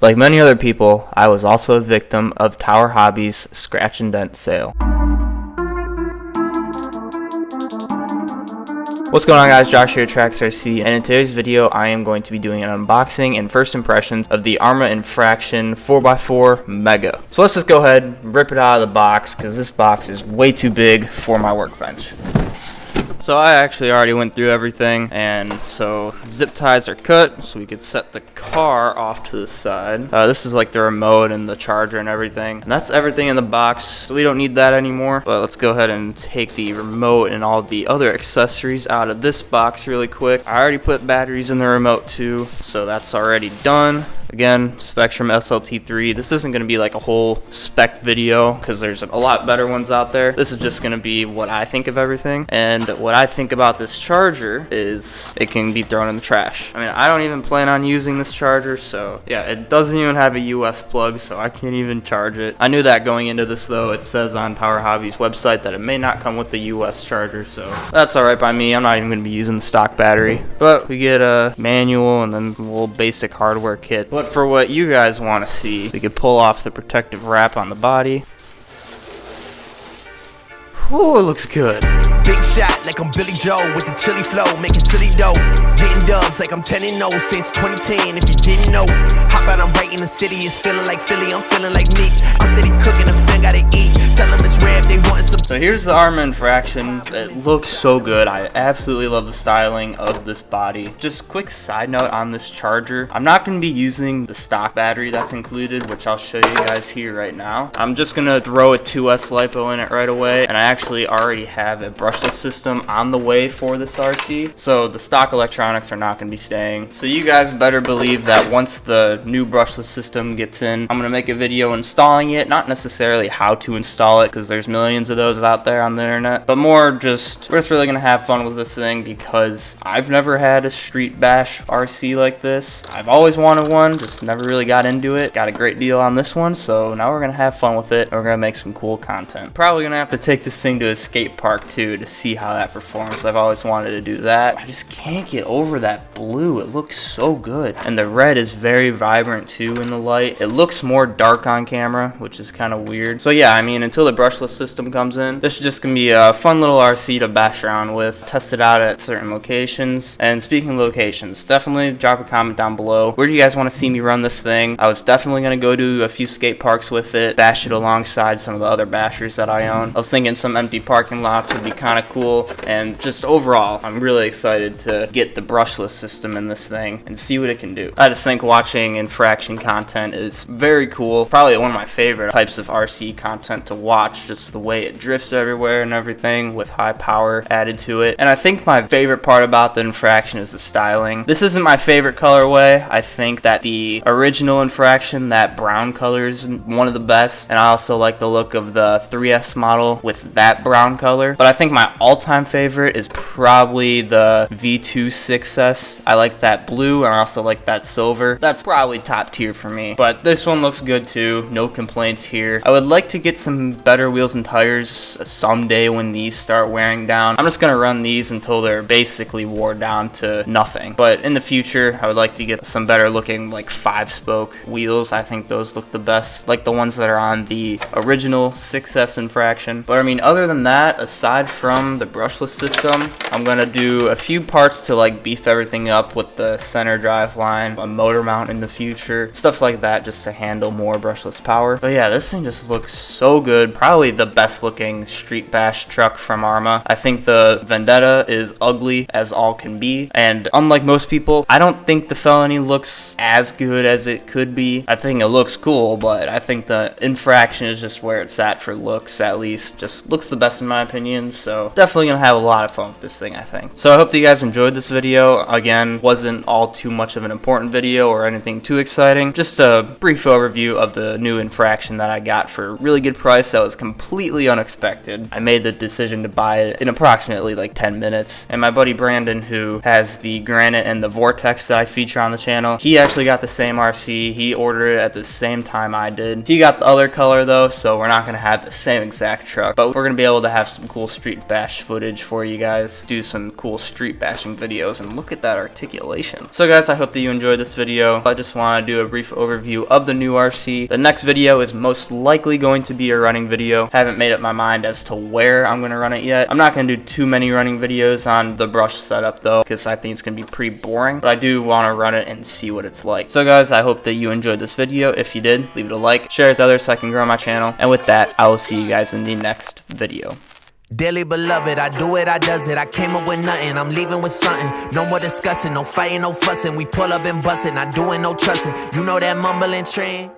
Like many other people, I was also a victim of Tower Hobby's scratch and dent sale. What's going on, guys? Josh here at Trax RC, and in today's video I am going to be doing an unboxing and first impressions of the ARRMA INFRACTION 4x4 Mega. So let's just go ahead and rip it out of the box, because this box is way too big for my workbench. So I actually already went through everything, and so zip ties are cut so we could set the car off to the side. This is like the remote and the charger and everything, and that's everything in the box, so we don't need that anymore. But let's go ahead and take the remote and all the other accessories out of this box really quick. I already put batteries in the remote too, so that's already done. Again, Spectrum SLT3. This isn't going to be like a whole spec video because there's a lot better ones out there. This is just going to be what I think of everything. And what I think about this charger is it can be thrown in the trash. I mean, I don't even plan on using this charger, so yeah, it doesn't even have a US plug, so I can't even charge it. I knew that going into this though. It says on Tower Hobby's website that it may not come with the US charger, so that's alright by me. I'm not even going to be using the stock battery. But we get a manual and then a little basic hardware kit. But for what you guys want to see, we could pull off the protective wrap on the body. Ooh, it looks good. Big shot like I'm Billy Joe with the chili flow, making silly dough. Getting dubs like I'm 10-0 since 2010. If you didn't know, hop out, I'm right in the city. It's feeling like Philly, I'm feeling like Meek. I'm steady cooking, the fan gotta eat. Tell them it's rare if they want some. So here's the ARRMA INFRACTION. It looks so good. I absolutely love the styling of this body. Just quick side note on this charger. I'm not going to be using the stock battery that's included, which I'll show you guys here right now. I'm just going to throw a 2S LiPo in it right away, and I actually already have a brushless system on the way for this RC, so the stock electronics are not going to be staying. So you guys better believe that once the new brushless system gets in, I'm going to make a video installing it, not necessarily how to install it because there's millions of those out there on the internet, but more just we're just really going to have fun with this thing because I've never had a street bash RC like this. I've always wanted one, just never really got into it. Got a great deal on this one, so now we're going to have fun with it and we're going to make some cool content. Probably going to have to take this thing to a skate park too to see how that performs. I've always wanted to do that. I just can't get over that blue. It looks so good, and the red is very vibrant too in the light. It looks more dark on camera, which is kind of weird. So yeah, I mean, until the brushless system comes in, this is just gonna be a fun little RC to bash around with, test it out at certain locations. And speaking of locations, definitely drop a comment down below. Where do you guys want to see me run this thing? I was definitely gonna go to a few skate parks with it, bash it alongside some of the other bashers that I own. I was thinking some empty parking lots would be kind of cool, and just overall I'm really excited to get the brushless system in this thing and see what it can do. I just think watching infraction content is very cool, probably one of my favorite types of RC content to watch, just the way it drifts everywhere and everything with high power added to it. And I think my favorite part about the infraction is the styling. This isn't my favorite colorway. I think that the original infraction, that brown color, is one of the best, and I also like the look of the 3S model with that brown color. But I think my all-time favorite is probably the V2 6S. I like that blue, and I also like that silver. That's probably top tier for me, but this one looks good too. No complaints here. I would like to get some better wheels and tires someday when these start wearing down. I'm just gonna run these until they're basically wore down to nothing, but in the future I would like to get some better looking like 5-spoke wheels. I think those look the best, like the ones that are on the original 6S infraction. But I mean, other than that, aside from the brushless system, I'm gonna do a few parts to like beef everything up with the center drive line, a motor mount in the future, stuff like that, just to handle more brushless power. But yeah, this thing just looks so good. Probably the best looking street bash truck from ARRMA. I think the Vendetta is ugly as all can be, and unlike most people, I don't think the Felony looks as good as it could be. I think it looks cool, but I think the Infraction is just where it's at for looks, at least. Just looks the best in my opinion, so definitely gonna have a lot of fun with this thing, I think. So I hope that you guys enjoyed this video. Again, wasn't all too much of an important video or anything too exciting. Just a brief overview of the new infraction that I got for a really good price that was completely unexpected. I made the decision to buy it in approximately like 10 minutes. And my buddy Brandon, who has the Granite and the Vortex that I feature on the channel, he actually got the same RC. He ordered it at the same time I did. He got the other color though, so we're not gonna have the same exact truck, but we're gonna be able to have some cool street bash footage for you guys, do some cool street bashing videos, and look at that articulation. So guys, I hope that you enjoyed this video. I just want to do a brief brief overview of the new RC. The next video is most likely going to be a running video. Haven't made up my mind as to where I'm going to run it yet. I'm not going to do too many running videos on the brush setup though, because I think it's going to be pretty boring, but I do want to run it and see what it's like. So guys, I hope that you enjoyed this video. If you did, leave it a like, share it with others so I can grow my channel, and with that, I will see you guys in the next video. Dearly beloved, I do it, I does it. I came up with nothing, I'm leaving with something. No more discussing, no fighting, no fussing. We pull up and busting, not doing no trusting. You know that mumbling trend.